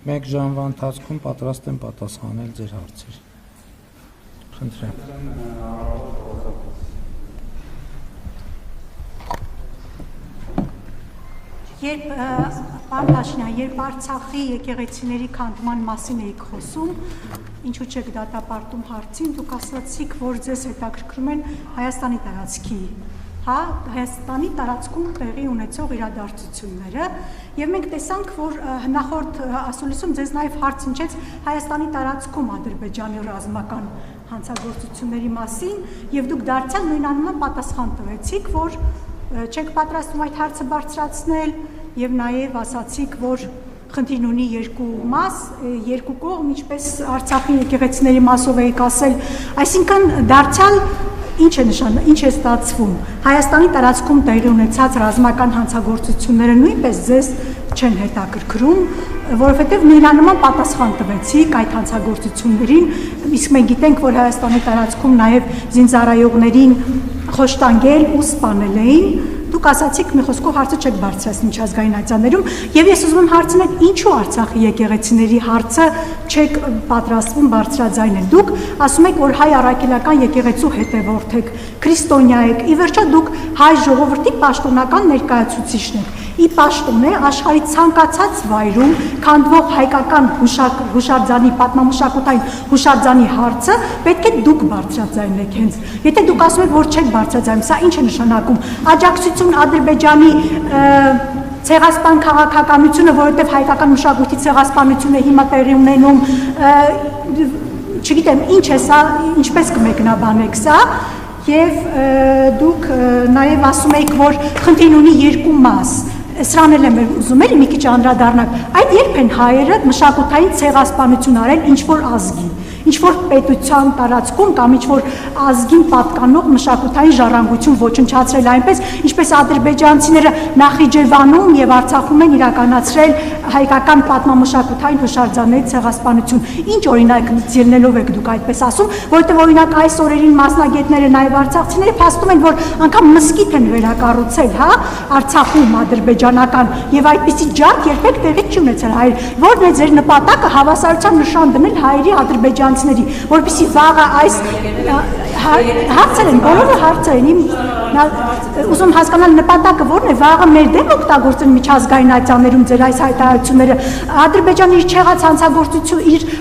1 ժամվա ընթացքում պատրաստ եմ պատասխանել ձեր հարցեր։ Խնդրեմ։ Պարոն Փաշինյան, երբ Արցախի եկեղեցիների քանդման մասին էիք խոսում, ինչու չեք դատապարտում հարցին, դուք ասացիք, որ ձեզ հետաքրքրում են Հայաստանի տարածքի, Հայաստանի տարածքում տեղի ունեցող իրադարձությունները, եւ մենք տեսանք, որ նախորդ ասուլիսում ձեզ նաեւ հարց հնչեց Հայաստանի տարածքում Ադրբեջանի ռազմական հանցագործությունների մասին, եւ դուք դարձյալ նույնանուն պատասխան տվեցիք, որ չեք պատրաստվում այդ հարցը բարձրացնել եւ նաեւ ասացիք, որ խնդիրն ունի երկու մաս, երկու կողմ, ինչպես Արցախի եկեղեցիների մասով եք ասել, այսինքն դարձյալ ինչ է ստացվում։ Հայաստանի տարածքում տեղի ունեցած ռազմական հանցագործությունները նույնպես ձեզ չեն հետաքրքրում, որովհետև նույնանման պատասխան տվեցիք այդ հանցագործություններին, իսկ մենք գիտենք, որ Հայաստանի տարածքում նաև զինծառայողներին խոշտանգել ու սպանել էին, դուք ասացիք մի խոսքով հարցը չեք բարձրացնում միջազգային ատյաններում, եւ ես ուզում եմ հարցնել, ինչու Արցախի եկեղեցիների հարցը չեք պատրաստվում բարձրաձայնել։ Դուք ասում եք, որ հայ առաքելական եկեղեցու հետևորդ եք, քրիստոնյա եք, ի վերջո դուք հայ ժողովրդի պաշտոնական ներկայացուցիչն եք։ Ի պաշտոն է աշխարհի ցանկացած վայրում քանդվող հայկական հուշարձանի պատմամշակութային հուշարձանի հարցը պետք է դուք բարձրաձայնեք հենց։ Եթե դուք ասում եք, որ չեք բարձրաձայնում, սա ինչ է նշանակում։ Աջակցություն Ադրբեջանի ցեղասպան քաղաքականությունը, որովհետև հայկական մշակույթի ցեղասպանությունը հիմա տեղի ունենում, չգիտեմ, ինչ է սա, ինչպես կմեկնաբանեք սա, եւ դուք նաեւ ասում եք, որ խնդիրն ունի երկու մաս։ Սրան էլ եմ ուզում էլի մի քիչ անդրադառնալ։ Այդ երբ են հայերը մշակութային ցեղասպանություն արել ինչ-որ ազգի, ինչ-որ պետության տարածքում կամ ինչ-որ ազգին պատկանող մշակութային ժառանգություն ոչնչացրել այնպես, ինչպես ադրբեջանցիները Նախիջևանում եւ Արցախում են իրականացրել հայկական պատմամշակութային հուշարձանների ցեղասպանություն։ Ինչ օրինակ ելնելով եք դուք այդպես ասում, որովհետեւ օրինակ այս օրերին մասնագետները նաեւ արցախցիները փաստում են, որ անգամ մզկիթ են վերակառուցել, Արցախում ադրբեջանական եւ այդպիսի ջարդ երբեք տեղի չի ունեցել հայեր։ Որն է ձեր նպատակը հավասարության նշան դնել հայերի ադրբեջանցիների, որպեսզի վաղը այս հարցեր են, բոլորը հարցեր են, ուզում հասկանալ նպատակը որն է, վաղը մեր դեմ օգտագործեն միջազգային ատյաններում ձեր այս հայտարարությունները, Ադրբեջանը իր չեղած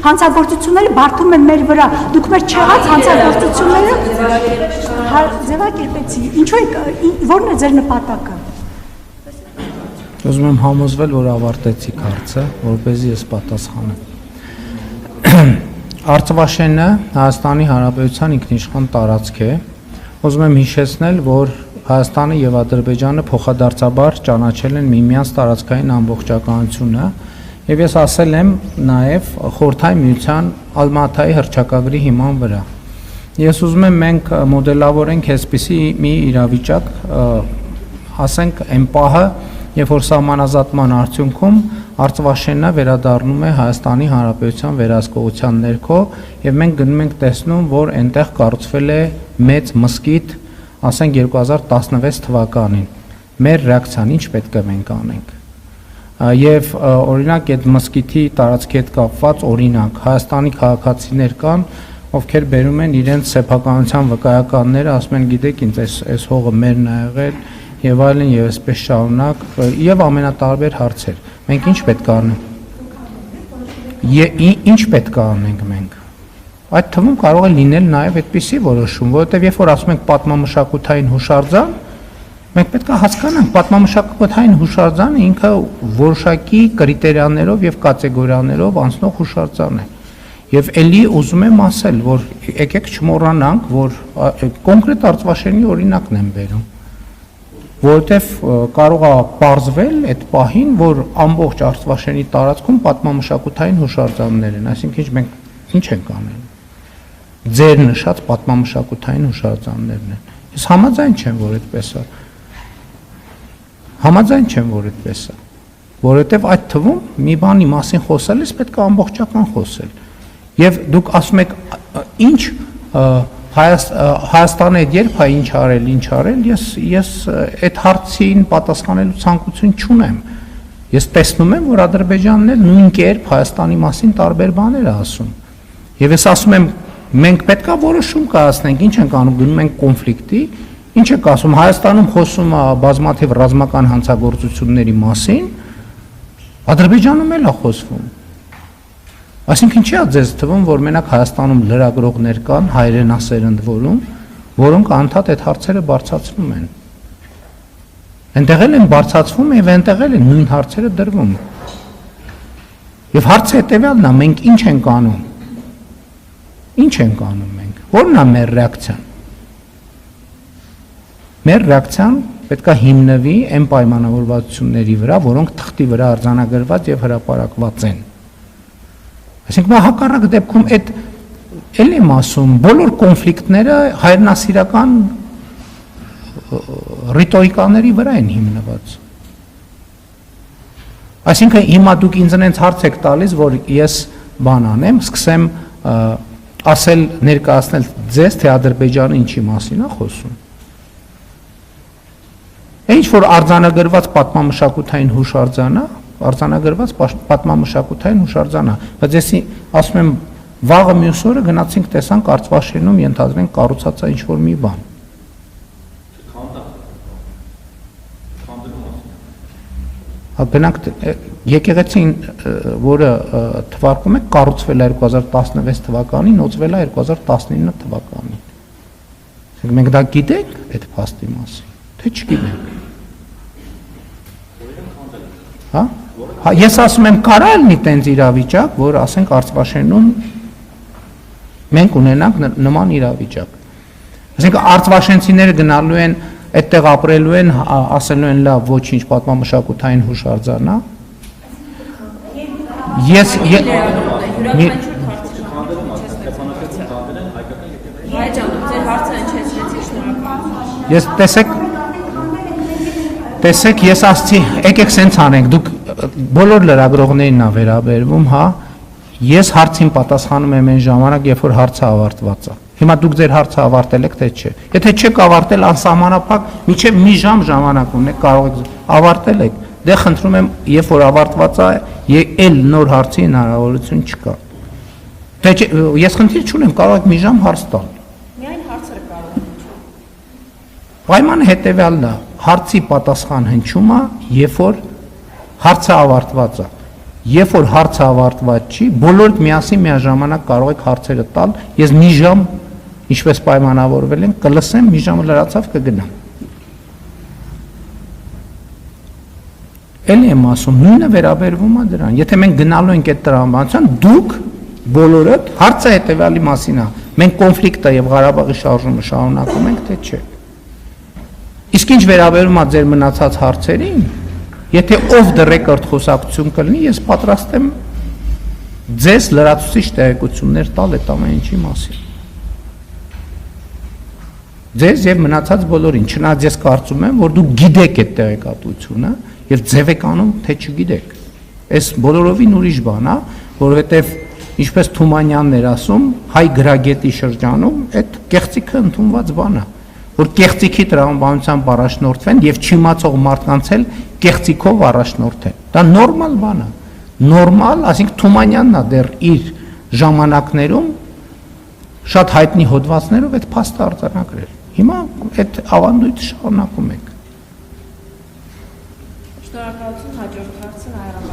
հանցագործությունները բարդում են մեր վրա, դուք մեր չեղած հանցագործությունները ձևակերպեցի, ինչու եք, որն է ձեր նպատակը։ Ուզում եմ համոզվել, որ ավարտեցիք հարցը, որպեսզի ես պատասխանեմ։ Արցվաշենը Հայաստանի Հանրապետության ինքնիշխան տարածք է։ Ուզում եմ հիշեցնել, որ Հայաստանը եւ Ադրբեջանը փոխադարձաբար ճանաչել են միմյանց տարածքային ամբողջականությունը, եւ ես ասել եմ նաեւ Խորհրդային Միության Ալմատայի հռչակագրի հիման վրա։ Ես ուզում եմ մենք մոդելավորենք այսպիսի մի իրավիճակ, ասենք այն պահը, երբ որ սահմանազատման արդյունքում Արցվաշենը վերադառնում է Հայաստանի Հանրապետության վերահսկողության ներքո եւ մենք գնում ենք տեսնում, որ այնտեղ կառուցվել է մեծ մզկիթ, ասենք 2016 թվականին։ Մեր ռեակցիան ինչ պետք է մենք անենք։ Եվ օրինակ այդ մզկիթի տարածքի հետ կապված օրինակ Հայաստանի քաղաքացիներ կան, ովքեր բերում են իրենց սեփականության վկայականները, ասում են, գիտեք, ինձ այս հողը մերն է եղել եւ այլն եւ այսպես շարունակ եւ ամենատարբեր հարցեր։ Մենք ինչ պետք է անենք։ Ինչ պետք է անենք մենք։ Այդ թվում կարող է լինել նաեւ այդպիսի որոշում, որովհետեւ երբ որ ասում ենք պատմամշակութային հուշարձան, մենք պետք է հասկանանք, պատմամշակութային հուշարձանը ինքը որոշակի կրիտերիաներով եւ կատեգորիաներով անցնող հուշարձան է։ Եվ ելի ուզում եմ ասել, որ եկեք չմոռանանք, որ կոնկրետ Արցվաշենի օրինակն եմ բերում, որովհետև կարող է պարզվել այդ պահին, որ ամբողջ Արցվաշենի տարածքում պատմամշակութային հուշարձաններ են, այսինքն մենք ինչ ենք անել։ Ձեր նշած պատմամշակութային հուշարձաններն են։ Ես համաձայն չեմ, որ այդպես է։ Համաձայն չեմ, որ այդպես է, որովհետև այդ թվում մի բանի մասին խոսելիս պետք է ամբողջական խոսել։ Եվ դուք ասում եք, ինչ Հայաստանը այդ երբ է ինչ արել, ես այդ հարցին պատասխանելու ցանկություն չունեմ։ Ես տեսնում եմ, որ Ադրբեջանն էլ նույն կերպ Հայաստանի մասին տարբեր բաներ է ասում։ Եվ ես ասում եմ, մենք պետքա որոշում կայացնենք, ինչ ենք անում, գնում ենք կոնֆլիկտի, ինչ եք ասում, Հայաստանում խոսում է բազմաթիվ ռազմական հանցագործությունների մասին, Ադրբեջանում էլ է խոսվում։ Այսինքն չի է ձեզ թվում, որ մենակ Հայաստանում լրագրողներ կան, հայրենասեր ընդ որում, որոնք անդադ այդ հարցերը բարձրացնում են։ Այնտեղ էլ են բարձրացվում եւ այնտեղ էլ են նույն հարցերը դրվում։ Եվ հարցը հետեւյալն է, մենք ինչ ենք անում։ Ինչ ենք անում մենք։ Որն է մեր ռեակցիան։ Մեր ռեակցիան պետք է հիմնվի այն պայմանավորվածությունների վրա, որոնք թղթի վրա արձանագրված եւ հրապարակված են։ Այսինքն հակառակ դեպքում այդ էլ եմ ասում, բոլոր կոնֆլիկտները հայրենասիրական ռիտորիկաների վրա են հիմնված։ Այսինքն հիմա դուք ինձնից հարց եք տալիս, որ ես բան անեմ, սկսեմ ասել, ներկայացնել ձեզ, թե Ադրբեջանը ինչի մասին է խոսում։ Ինչ որ արձանագրված պատմամշակութային հուշարձան է, արձանագրված պատմամշակութային հուշարձան է, բայց ես ասում եմ, վաղը մյուս օրը գնացինք տեսանք Արցվաշենում ենթադրենք կառուցած է ինչ որ մի բան։ Գնանք եկեղեցին, որը թվարկում է, կառուցվել է 2016 թվականին, նոծվել է 2019 թվականին։ Մենք դա գիտենք այդ փաստի մասին, թե չգիտենք։ Հա, ես ասում եմ, կարա լինի տենց իրավիճակ, որ ասենք Արցվաշենում մենք ունենանք նման իրավիճակ։ Այսինքն արցվաշենցիները գնալու են այդտեղ ապրելու են, ասելու են լավ, ոչինչ պատմամշակութային հուշարձան է։ Ես Ես տեսեք, ես ասացի, եկեք սենց անենք, դուք բոլոր լրագրողներին ա վերաբերվում, հա, ես հարցին պատասխանում եմ այն ժամանակ, երբ որ հարցը ավարտված է։ Հիմա դուք ձեր հարցը ավարտել եք, թե չէ։ Եթե չեք ավարտել անսահմանափակ, մինչև մի ժամ ժամանակ ունեք, կարող եք ավարտել եք։ Դե խնդրում եմ, երբ որ ավարտված է, էլ նոր հարցի հնարավորություն չկա։ Թե ես խնդիր չունեմ, կարող եք մի ժամ հարց տալ։ Միայն հարցերը կարող են հնչել։ Պայմանը հետևյալն է, հարցի պատասխան հնչում է, երբ որ հարցը ավարտված է։ Երբ որ հարցը ավարտված չի, բոլորդ միասին միաժամանակ կարող եք հարցերը տալ, ես մի ժամ, ինչպես պայմանավորվել ենք, կլսեմ, մի ժամը լրացավ կգնամ։ Էլի եմ ասում, նույնը վերաբերվում է դրան, եթե մենք գնալու ենք այդ տրամաբանության, դուք բոլորդ հարցը հետևյալի մասին է, մենք կոնֆլիկտը եւ Ղարաբաղի շարժումը շարունակում ենք, թե չէ։ Իսկ ինչ վերաբերում է ձեր մնացած հարցերին, եթե off the record խոսակցություն կլինի, ես պատրաստ եմ ձեզ լրացուցիչ տեղեկություններ տալ այդ ամեն ինչի մասին։ Ձեզ եւ մնացած բոլորին, չնայած ես կարծում եմ, որ դուք գիտեք այդ տեղեկատվությունը եւ ձև եք անում, թե չգիտեք։ Այս բոլորովին ուրիշ բան է, որովհետեւ ինչպես Թումանյանն էր ասում, հայ գրագետի շրջանում այդ կեղծիքը ընդունված բան է, որ կեղծիքի տրամաբանությամբ առաջնորդվեն եւ չիմացող մարդկանց էլ կեղծիքով առաջնորդեն։ Դա նորմալ բան է։ Նորմալ, ասենք Թումանյանն է դեռ իր ժամանակներում շատ հայտնի հոդվածներով այդ փաստը արձանագրել։ Հիմա այդ ավանդույթը շարունակում ենք։ Շնորհակալություն, հաջորդ հարցը Հայրապետական